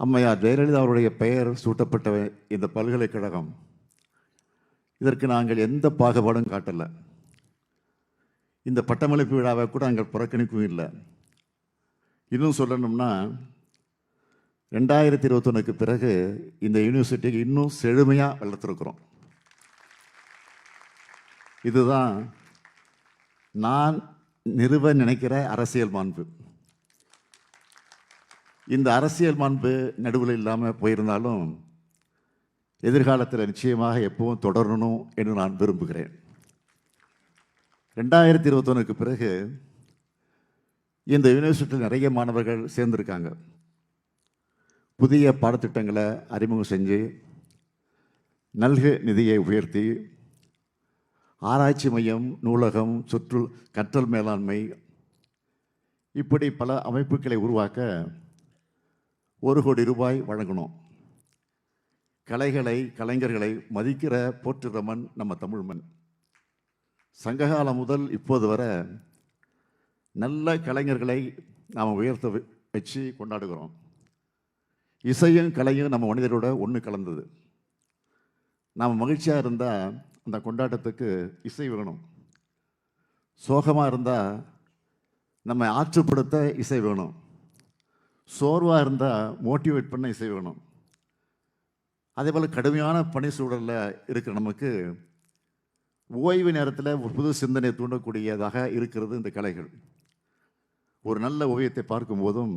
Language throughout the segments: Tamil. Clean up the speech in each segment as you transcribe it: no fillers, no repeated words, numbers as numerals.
அம்மையார் ஜெயலலிதா அவருடைய பெயர் சூட்டப்பட்ட இந்த பல்கலைக்கழகம் இதற்கு நாங்கள் எந்த பாகுபாடும் காட்டலை. இந்த பட்டமளிப்பு விழாவை கூட நாங்கள் புறக்கணிக்கவும் இல்லை. இன்னும் சொல்லணும்னா 2021க்கு பிறகு இந்த யூனிவர்சிட்டிக்கு இன்னும் செழுமையாக வளர்த்துருக்குறோம். இதுதான் நான் நிறுவ நினைக்கிற அரசியல் மாண்பு. இந்த அரசியல் மாண்பு நடுவில் இல்லாமல் போயிருந்தாலும் எதிர்காலத்தில் நிச்சயமாக எப்பவும் தொடரணும் என்று நான் விரும்புகிறேன். 2021க்கு பிறகு இந்த யூனிவர்சிட்டியில் நிறைய மாணவர்கள் சேர்ந்திருக்காங்க. புதிய பாடத்திட்டங்களை அறிமுகம் செஞ்சு நல்கு நிதியை உயர்த்தி ஆராய்ச்சி மையம், நூலகம், கற்றல் மேலாண்மை இப்படி பல அமைப்புகளை உருவாக்க 1 கோடி ரூபாய் வழங்கணும். கலைஞர்களை மதிக்கிற போற்றுகிற மண் நம்ம தமிழ் மண். சங்ககாலம் முதல் இப்போது வர நல்ல கலைஞர்களை நாம் உயர்த்த வச்சு கொண்டாடுகிறோம். இசையும் கலையும் நம்ம மனிதரோட ஒன்று கலந்தது. நாம் மகிழ்ச்சியாக இருந்தால் அந்த கொண்டாட்டத்துக்கு இசை வேணும். சோகமாக இருந்தால் நம்ம ஆற்றுப்படுத்த இசை வேணும். சோர்வாக இருந்தால் மோட்டிவேட் பண்ண இசை வேணும். அதே போல் கடுமையான பணி சூழலில் இருக்கிற நமக்கு ஓய்வு நேரத்தில் ஒரு புது சிந்தனை தூண்டக்கூடியதாக இருக்கிறது இந்த கலைகள். ஒரு நல்ல ஓவியத்தை பார்க்கும்போதும்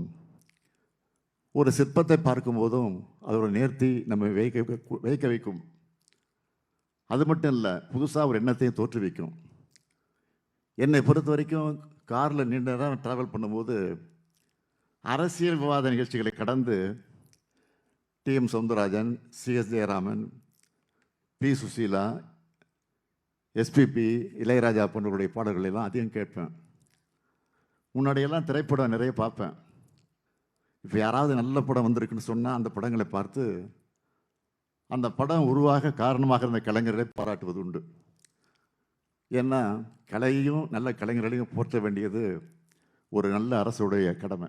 ஒரு சிற்பத்தை பார்க்கும்போதும் அதோட நேர்த்தி நம்ம வைக்க வைக்கும். அது மட்டும் இல்லை, புதுசாக ஒரு எண்ணத்தையும் தோற்றுவிக்கும். என்னை பொறுத்த வரைக்கும் காரில் நீண்ட நேரம் ட்ராவல் பண்ணும்போது அரசியல் விவாத நிகழ்ச்சிகளை கடந்து T M. Soundararajan, C S. Jayaraman, P. Susheela, SPB, Ilaiyaraaja போன்றவருடைய பாடல்களெல்லாம் அதிகம் கேட்பேன். முன்னாடியெல்லாம் திரைப்படம் நிறைய பார்ப்பேன். இப்போ யாராவது நல்ல படம் வந்திருக்குன்னு சொன்னால் அந்த படங்களை பார்த்து அந்த படம் உருவாக காரணமாக இருந்த கலைஞர்களை பாராட்டுவது உண்டு. ஏன்னா கலையும் நல்ல கலைஞர்களையும் போற்ற வேண்டியது ஒரு நல்ல அரசுடைய கடமை.